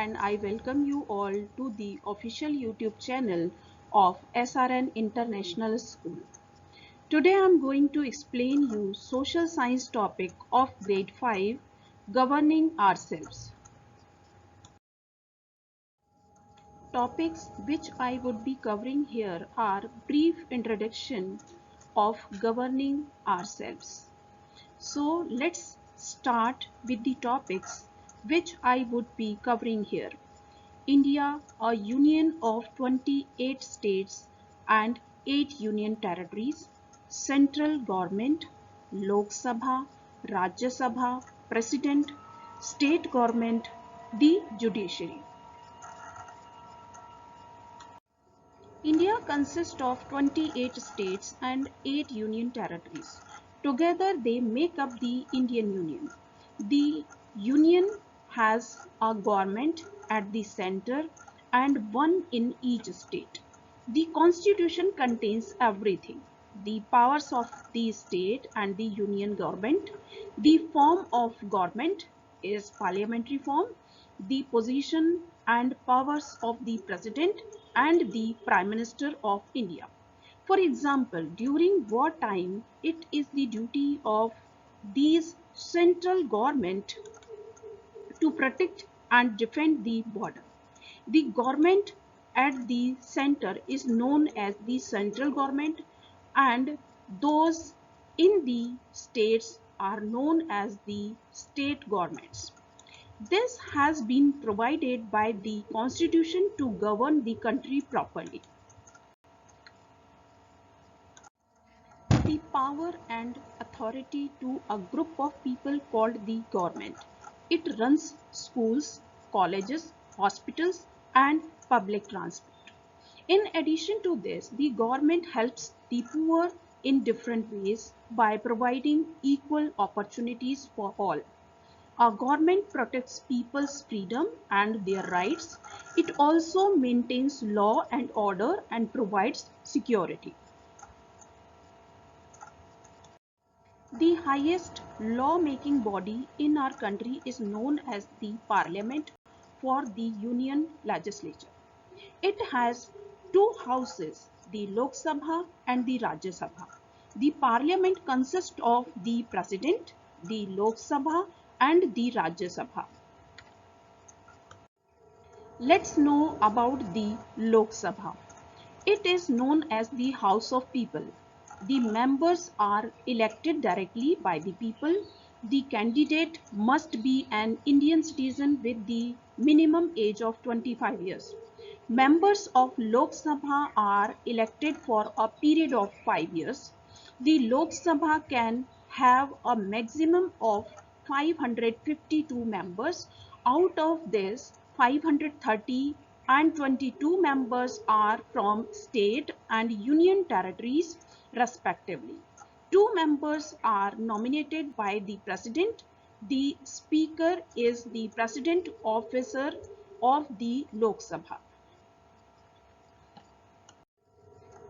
and I welcome you all to the official YouTube channel of SRN International School. Today I am going to explain you social science topic of grade 5, governing ourselves. Topics which I would be covering here are brief introduction of governing ourselves. So let's start with the topics which I would be covering here. India, a union of 28 states and 8 union territories, central government, Lok Sabha, Rajya Sabha, President, state government, the judiciary. India consists of 28 states and 8 union territories. Together they make up the Indian Union. The Union has a government at the center and one in each state. The Constitution contains everything: the powers of the state and the union government. The form of government is parliamentary form. The position and powers of the President and the Prime Minister of India. For example, during wartime, it is the duty of these central government to protect and defend the border. The government at the center is known as the central government, and those in the states are known as the state governments. This has been provided by the Constitution to govern the country properly. The power and authority to a group of people called the government. It runs schools, colleges, hospitals, and public transport. In addition to this, the government helps the poor in different ways by providing equal opportunities for all. A government protects people's freedom and their rights. It also maintains law and order and provides security. The highest law-making body in our country is known as the Parliament for the Union Legislature. It has two houses, the Lok Sabha and the Rajya Sabha. The Parliament consists of the President, the Lok Sabha and the Rajya Sabha. Let's know about the Lok Sabha. It is known as the House of People. The members are elected directly by the people. The candidate must be an Indian citizen with the minimum age of 25 years. Members of Lok Sabha are elected for a period of 5 years. The Lok Sabha can have a maximum of 552 members. Out of this, 530 and 22 members are from state and union territories respectively. 2 members are nominated by the President. The Speaker is the President Officer of the Lok Sabha.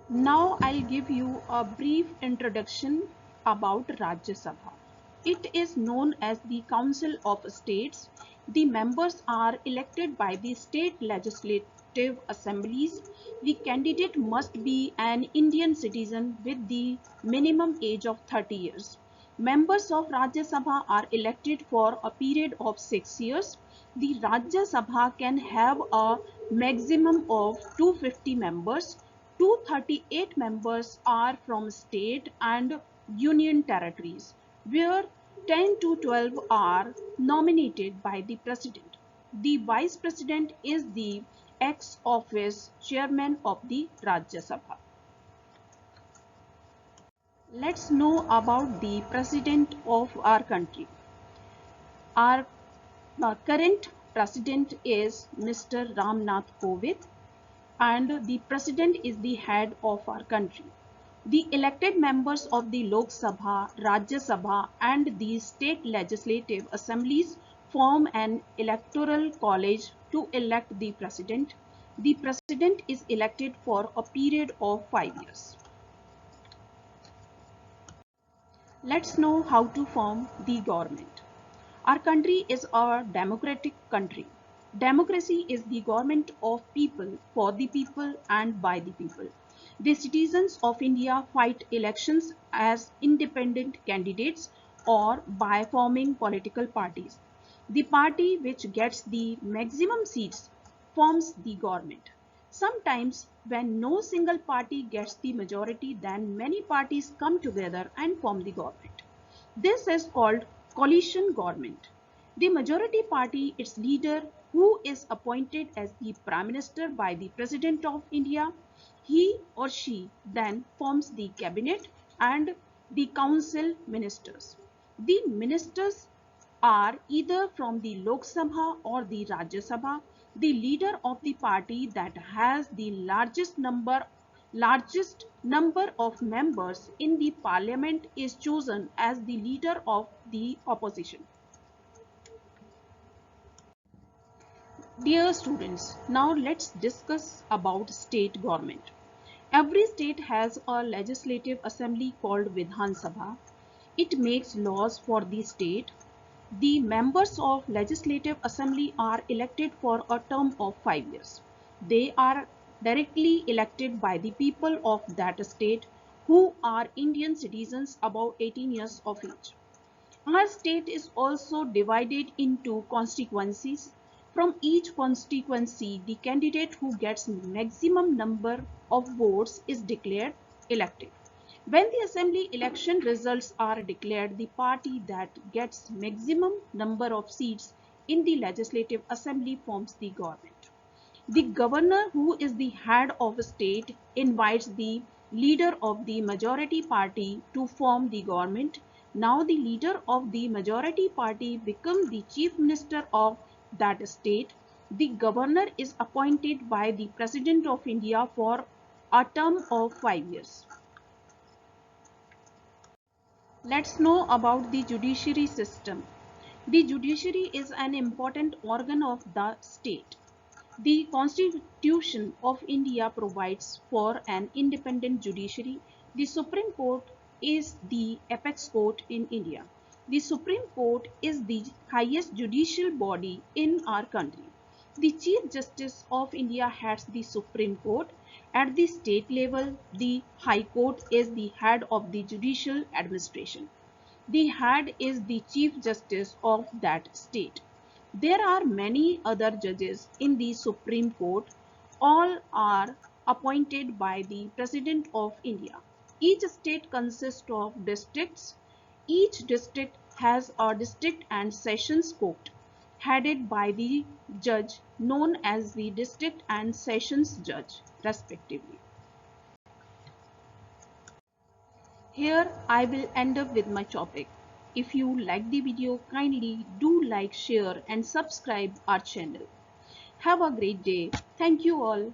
Now I'll give you a brief introduction about Rajya Sabha. It is known as the Council of States. The members are elected by the state legislative assemblies. The candidate must be an Indian citizen with the minimum age of 30 years. Members of Rajya Sabha are elected for a period of 6 years. The Rajya Sabha can have a maximum of 250 members. 238 members are from state and union territories, where 10 to 12 are nominated by the President. The Vice President is the ex office chairman of the Rajya Sabha. Let's know about the President of our country. Our current President is Mr. Ram Nath Kovind, and the President is the head of our country. The elected members of the Lok Sabha, Rajya Sabha and the state legislative assemblies form an electoral college to elect the President. The President is elected for a period of 5 years. Let's know how to form the government. Our country is a democratic country. Democracy is the government of people, for the people, and by the people. The citizens of India fight elections as independent candidates or by forming political parties. The party which gets the maximum seats forms the government. Sometimes, when no single party gets the majority, then many parties come together and form the government. This is called coalition government. The majority party, its leader, who is appointed as the Prime Minister by the President of India, he or she then forms the cabinet and the council ministers. The ministers are either from the Lok Sabha or the Rajya Sabha. The leader of the party that has the largest number of members in the parliament is chosen as the leader of the opposition. Dear students, now let's discuss about state government. Every state has a legislative assembly called Vidhan Sabha. It makes laws for the state. The members of Legislative Assembly are elected for a term of 5 years. They are directly elected by the people of that state who are Indian citizens above 18 years of age. Our state is also divided into constituencies. From each constituency, the candidate who gets maximum number of votes is declared elected. When the assembly election results are declared, the party that gets maximum number of seats in the legislative assembly forms the government. The governor, who is the head of a state, invites the leader of the majority party to form the government. Now the leader of the majority party becomes the chief minister of that state. The governor is appointed by the President of India for a term of 5 years. Let's know about the judiciary system. The judiciary is an important organ of the state. The Constitution of India provides for an independent judiciary. The Supreme Court is the apex court in India. The Supreme Court is the highest judicial body in our country. The Chief Justice of India heads the Supreme Court. At the state level, the High Court is the head of the judicial administration. The head is the Chief Justice of that state. There are many other judges in the Supreme Court. All are appointed by the President of India. Each state consists of districts. Each district has a district and sessions court headed by the judge known as the district and sessions judge respectively. Here I will end up with my topic. If you like the video, kindly do like, share and subscribe our channel. Have a great day. Thank you all.